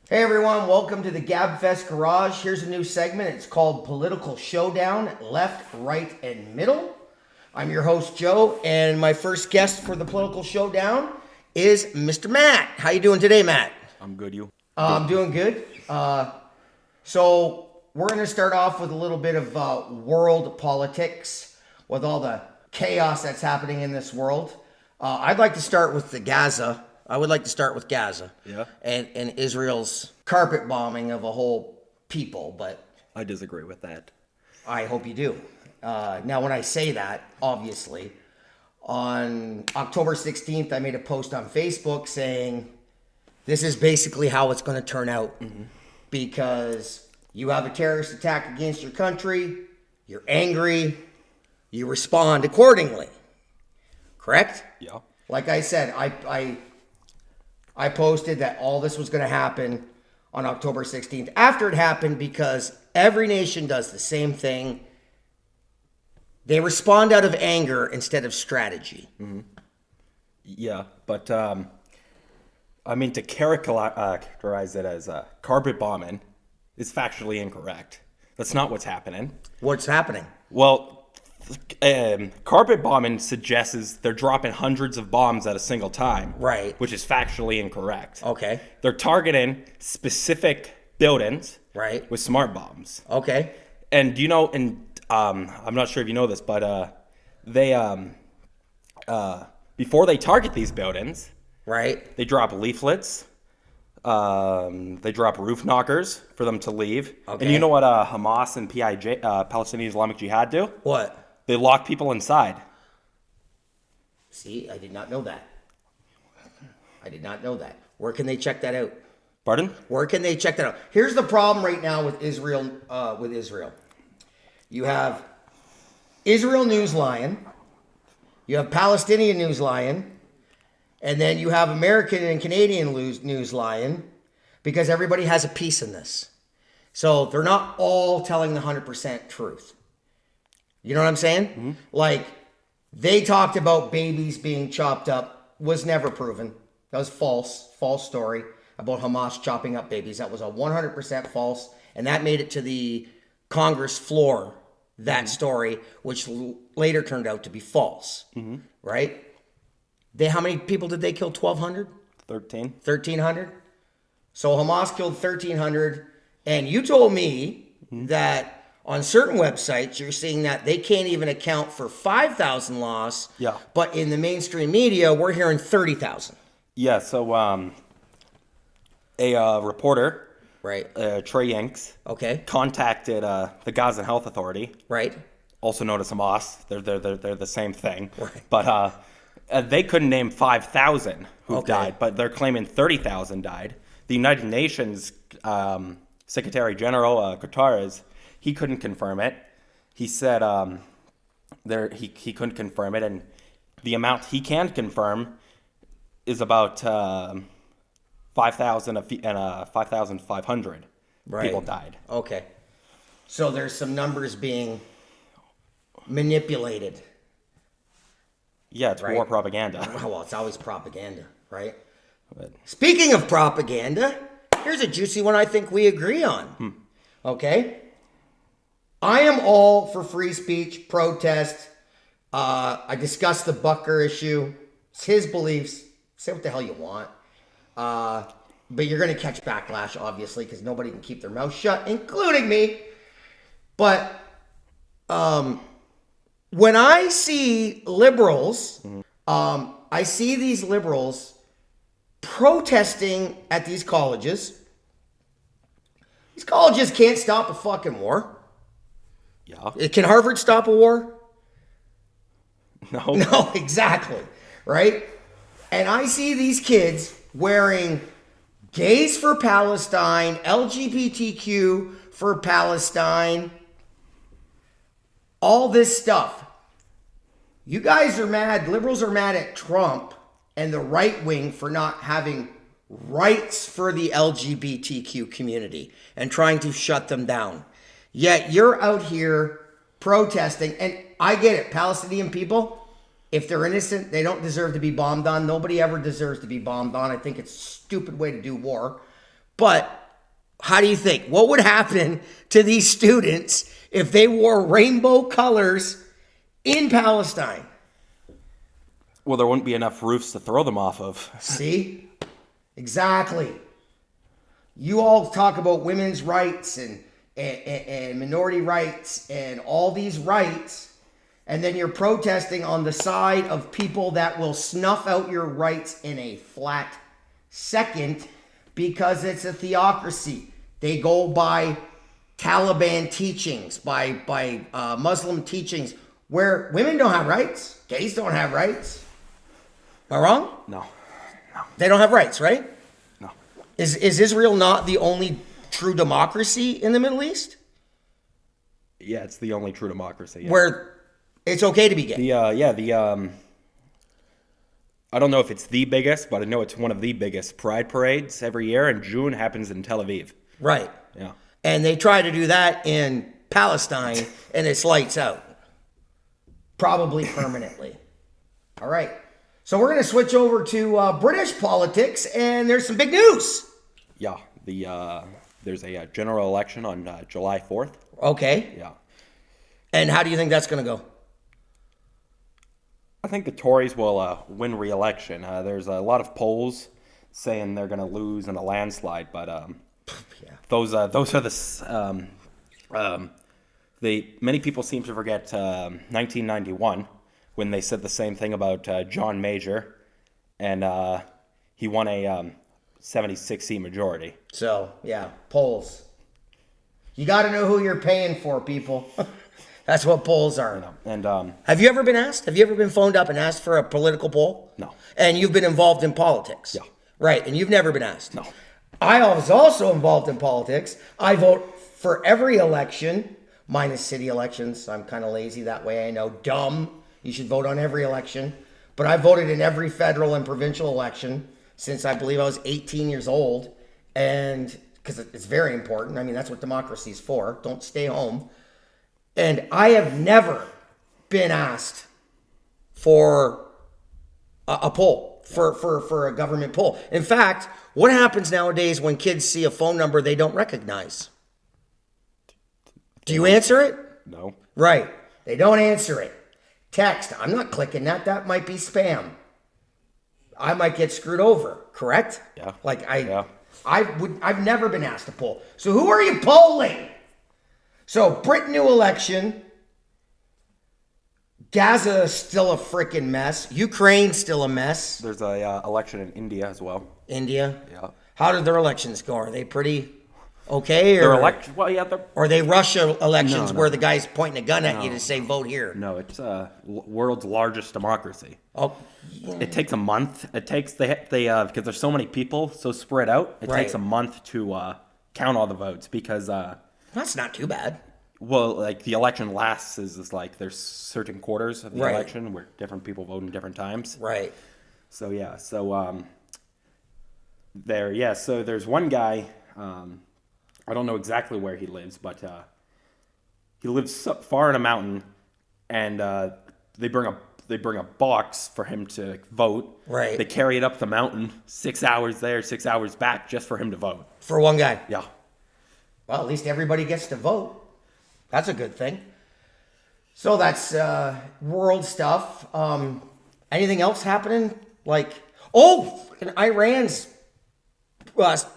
Hey everyone, welcome to the GabFest Garage. Here's a new segment. It's called Political Showdown, Left, Right, and Middle. I'm your host, Joe, and my first guest for the Political Showdown is Mr. Matt. How you doing today, Matt? I'm good, you? I'm doing good. So we're going to start off with a little bit of world politics with all the chaos that's happening in this world. I'd like to start with the Gaza. I would like to start with Gaza. Yeah. And Israel's carpet bombing of a whole people, but I disagree with that. I hope you do. Now, when I say that, obviously, on October 16th, I made a post on Facebook saying this is basically how it's going to turn out because you have a terrorist attack against your country, you're angry, you respond accordingly. Correct? Yeah. Like I said, I posted that all this was going to happen on October 16th after it happened because every nation does the same thing. They respond out of anger instead of strategy. Mm-hmm. Yeah, but to characterize it as carpet bombing is factually incorrect. That's not what's happening. What's happening? Well, carpet bombing suggests they're dropping hundreds of bombs at a single time. Right. Which is factually incorrect. Okay. They're targeting specific buildings. Right. With smart bombs. Okay. And you know, I'm not sure if you know this, but they before they target these buildings, right, they drop leaflets, they drop roof knockers for them to leave. Okay. And you know what Hamas and PIJ, Palestinian Islamic Jihad, do? What? They lock people inside. See, I did not know that. I did not know that. Where can they check that out? Pardon? Where can they check that out? Here's the problem right now with Israel. You have Israel News Lion, you have Palestinian News Lion, and then you have American and Canadian News Lion, because everybody has a piece in this. So they're not all telling the 100% truth. You know what I'm saying? Mm-hmm. Like, they talked about babies being chopped up, was never proven. That was false story about Hamas chopping up babies. That was a 100% false, and that made it to the Congress floor, that story, which later turned out to be false, right? How many people did they kill? 1,200? 1,300? So Hamas killed 1,300, and you told me that on certain websites, you're seeing that they can't even account for 5,000 loss, but in the mainstream media, we're hearing 30,000. Yeah, so a reporter, right, Trey Yanks, contacted the Gaza Health Authority, right, also known as Hamas. They're the same thing, right. But they couldn't name 5,000 who died, but they're claiming 30,000 died. The United Nations Secretary General Guterres, he couldn't confirm it. He said he couldn't confirm it, and the amount he can confirm is about 5,000 and 5,500 people died. Okay. So there's some numbers being manipulated. Yeah, it's war propaganda. Well, it's always propaganda, right? But speaking of propaganda, here's a juicy one I think we agree on. Okay? I am all for free speech, protest. I discussed the Bucker issue. It's his beliefs. Say what the hell you want. But you're going to catch backlash, obviously, because nobody can keep their mouth shut, including me. But when I see liberals, I see these liberals protesting at these colleges. These colleges can't stop a fucking war. Yeah. Can Harvard stop a war? No. No, exactly. Right? And I see these kids wearing gays for Palestine, LGBTQ for Palestine, all this stuff. You guys are mad, liberals are mad at Trump and the right wing for not having rights for the LGBTQ community and trying to shut them down. Yet you're out here protesting, and I get it, Palestinian people, if they're innocent, they don't deserve to be bombed on. Nobody ever deserves to be bombed on. I think it's a stupid way to do war. But how do you think? What would happen to these students if they wore rainbow colors in Palestine? Well, there wouldn't be enough roofs to throw them off of. See? Exactly. You all talk about women's rights and minority rights and all these rights, and then you're protesting on the side of people that will snuff out your rights in a flat second because it's a theocracy. They go by Taliban teachings, by Muslim teachings, where women don't have rights, gays don't have rights. Am I wrong? No. They don't have rights, right? No. Is Israel not the only true democracy in the Middle East? Yeah, it's the only true democracy. Yeah. Where it's okay to be gay. I don't know if it's the biggest, but I know it's one of the biggest pride parades every year, and June happens in Tel Aviv. Right. Yeah. And they try to do that in Palestine, and it's lights out. Probably permanently. All right. So we're going to switch over to British politics, and there's some big news. Yeah. There's a general election on July 4th. Okay. Yeah. And how do you think that's going to go? I think the Tories will win re-election. There's a lot of polls saying they're going to lose in a landslide, but those are the many people seem to forget 1991 when they said the same thing about John Major, and he won a 76-seat majority. So yeah, polls. You got to know who you're paying for, people. That's what polls are. And have you ever been asked? Have you ever been phoned up and asked for a political poll? No. And you've been involved in politics? Yeah. Right, and you've never been asked? No. I was also involved in politics. I vote for every election, minus city elections. I'm kind of lazy that way. I know, dumb. You should vote on every election. But I voted in every federal and provincial election since I believe I was 18 years old. And because it's very important. I mean, that's what democracy is for. Don't stay home. And I have never been asked for a poll, for a government poll. In fact, what happens nowadays when kids see a phone number they don't recognize? Do you answer it? No. Right. They don't answer it. Text. I'm not clicking that. That might be spam. I might get screwed over. Correct? Yeah. I've never been asked to poll. So who are you polling? So, Britain new election. Gaza is still a freaking mess. Ukraine's still a mess. There's a election in India as well. India? Yeah. How did their elections go? Are they pretty okay? Or are they Russia elections No. where the guy's pointing a gun at you to say, vote here? No, it's world's largest democracy. Oh, yeah. It takes a month. It takes because there's so many people so spread out. It takes a month to count all the votes because That's not too bad. well, like the election lasts is like there's certain quarters of the election where different people vote in different times. Right. So so there's one guy. I don't know exactly where he lives, but he lives so far in a mountain, and they bring a box for him to vote. Right. They carry it up the mountain, 6 hours there, 6 hours back, just for him to vote. For one guy. Yeah. Well, at least everybody gets to vote. That's a good thing. So that's world stuff. Anything else happening? Iran's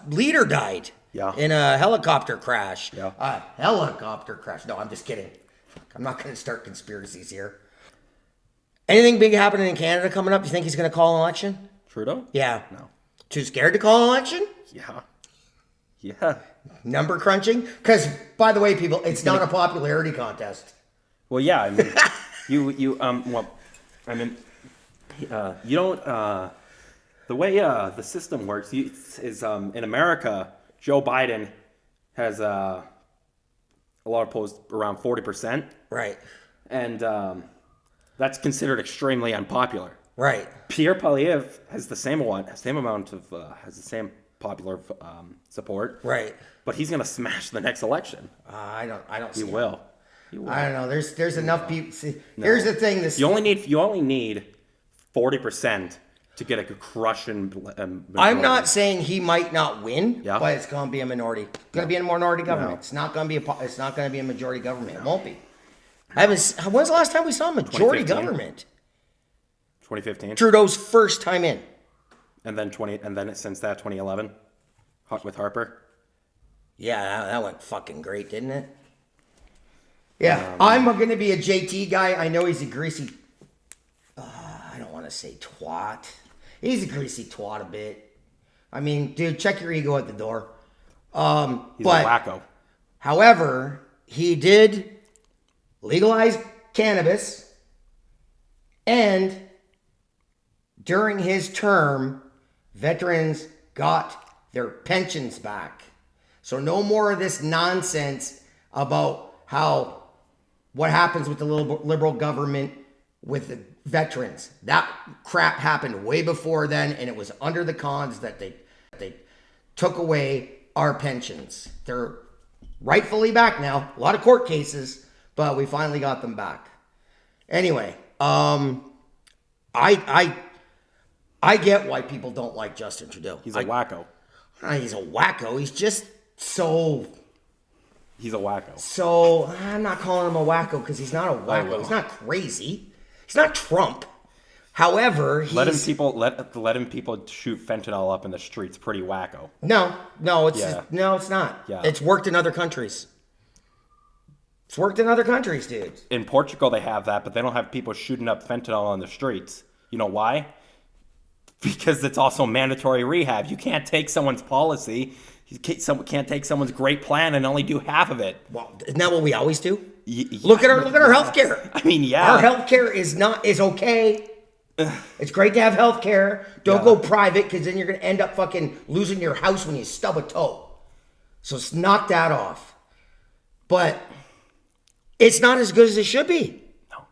leader died. Yeah. In a helicopter crash. Yeah. Helicopter crash. No, I'm just kidding. I'm not going to start conspiracies here. Anything big happening in Canada coming up? You think he's going to call an election? Trudeau? Yeah. No. Too scared to call an election? Yeah. Yeah. Number crunching? Because, by the way, people, it's not a popularity contest. Well, yeah. I mean, you don't. The way the system works is in America, Joe Biden has a lot of polls around 40%. Right. And that's considered extremely unpopular. Right. Pierre Poilievre has the same amount of popular support. Right. But he's going to smash the next election. I don't see He it. will. I don't know. There's enough people. See, here's the thing. You only need 40% to get a crushing. I'm not saying he might not win, Yeah. but it's going to be a minority. It's going to be a minority government. It's not going to be it's not going to be a majority government. It won't be. When's the last time we saw a majority 2015. government? 2015. Trudeau's first time in. And then since that 2011 with Harper. Yeah, that went fucking great, didn't it? Yeah, I'm going to be a JT guy. I know he's a greasy, I don't want to say twat. He's a greasy twat a bit. I mean, dude, check your ego at the door. He's a wacko. However, he did legalize cannabis, and during his term, veterans got their pensions back. So no more of this nonsense about what happens with the liberal government with the veterans. That crap happened way before then, and it was under the cons that they took away our pensions. They're rightfully back now. A lot of court cases, but we finally got them back. Anyway, I get why people don't like Justin Trudeau. He's a wacko. He's a wacko. He's just so... He's a wacko. So, I'm not calling him a wacko because he's not a wacko. He's not crazy. He's not Trump. However, he's... Let him people shoot fentanyl up in the streets. Pretty wacko. No, it's not. Yeah. It's worked in other countries. It's worked in other countries, dude. In Portugal, they have that, but they don't have people shooting up fentanyl on the streets. You know why? Because it's also mandatory rehab. You can't take someone's policy. You can't take someone's great plan and only do half of it. Well, isn't that what we always do? Look at our healthcare. I mean, yeah. Our healthcare is okay. It's great to have healthcare. Don't go private because then you're gonna end up fucking losing your house when you stub a toe. So knock that off. But it's not as good as it should be. No.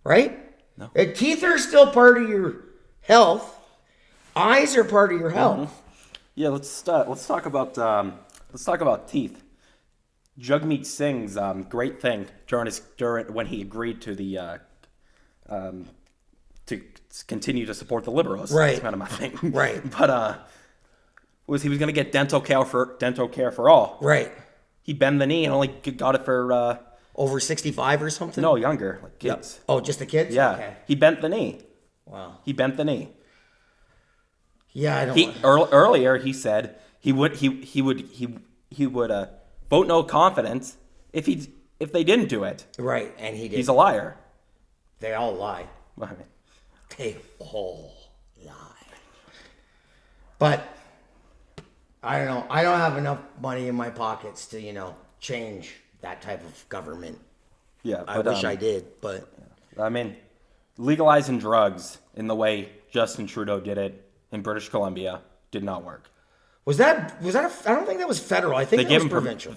Right? No. Teeth are still part of your health. Eyes are part of your health. Mm-hmm. Yeah, let's talk about teeth. Jagmeet Singh's great thing during when he agreed to the to continue to support the Liberals. Right. That's kind of my thing. Right. But he was going to get dental care for all. Right. He bent the knee and only got it for over 65 or something. No, younger, like kids. Yep. Oh, just the kids. Yeah. Okay. He bent the knee. Wow. He bent the knee. Yeah, I don't. Earlier, he said he would vote no confidence if they didn't do it. Right, and he did. He's a liar. They all lie. I mean, They all lie. But I don't know. I don't have enough money in my pockets to change that type of government. yeah, I wish I did, but I mean, legalizing drugs in the way Justin Trudeau did it in British Columbia did not work. was that I don't think that was federal. I think that was provincial.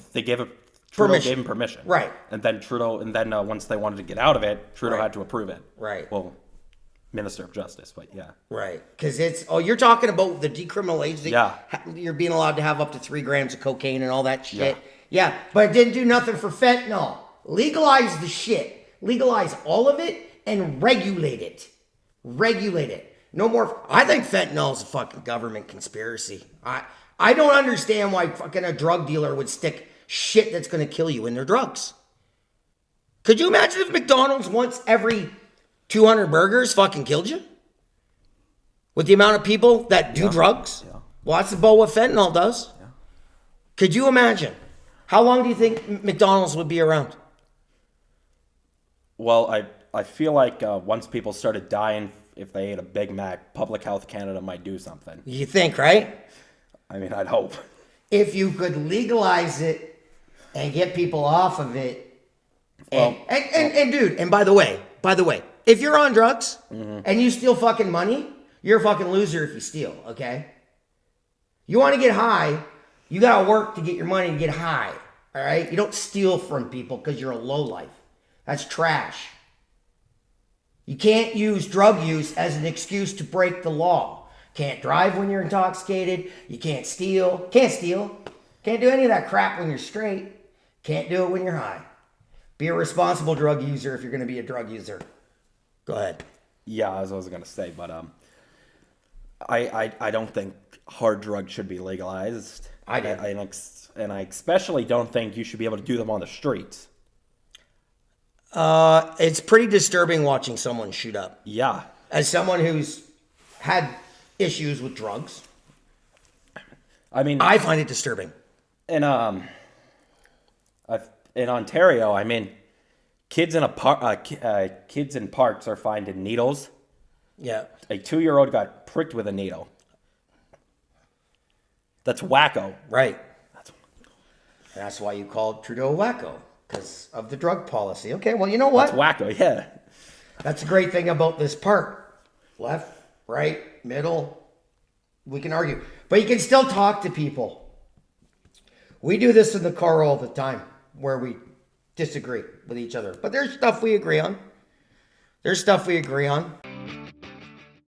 Trudeau gave him permission. Right. And then once they wanted to get out of it, Trudeau had to approve it. Right. Well, Minister of Justice, but yeah. Right. Because you're talking about the decriminalization. Yeah. You're being allowed to have up to 3 grams of cocaine and all that shit. Yeah. But it didn't do nothing for fentanyl. Legalize the shit. Legalize all of it and regulate it. Regulate it. No more. I think fentanyl is a fucking government conspiracy. I don't understand why fucking a drug dealer would stick shit that's going to kill you in their drugs. Could you imagine if McDonald's once every 200 burgers fucking killed you? With the amount of people that do drugs? Yeah. Well, that's about what fentanyl does. Yeah. Could you imagine? How long do you think McDonald's would be around? Well, I feel like once people started dying if they ate a Big Mac, Public Health Canada might do something. You think, right? I mean, I'd hope. If you could legalize it and get people off of it. And dude, and by the way, if you're on drugs and you steal fucking money, you're a fucking loser if you steal, okay? You want to get high, you got to work to get your money to get high, all right? You don't steal from people because you're a lowlife. That's trash. You can't use drug use as an excuse to break the law. Can't drive when you're intoxicated. You can't steal. Can't do any of that crap when you're straight. Can't do it when you're high. Be a responsible drug user if you're going to be a drug user. Go ahead. Yeah, as I was going to say, but I don't think hard drugs should be legalized. I do. And I especially don't think you should be able to do them on the streets. It's pretty disturbing watching someone shoot up. Yeah. As someone who's had issues with drugs, I mean, I find it disturbing. in Ontario, I mean, kids in parks are finding needles. Yeah. A 2-year-old got pricked with a needle. That's wacko. Right. That's why you called Trudeau wacko, because of the drug policy. Okay, well, you know what? That's wacko, yeah. That's the great thing about this part. Left, right, middle. We can argue. But you can still talk to people. We do this in the car all the time, where we disagree with each other. But there's stuff we agree on.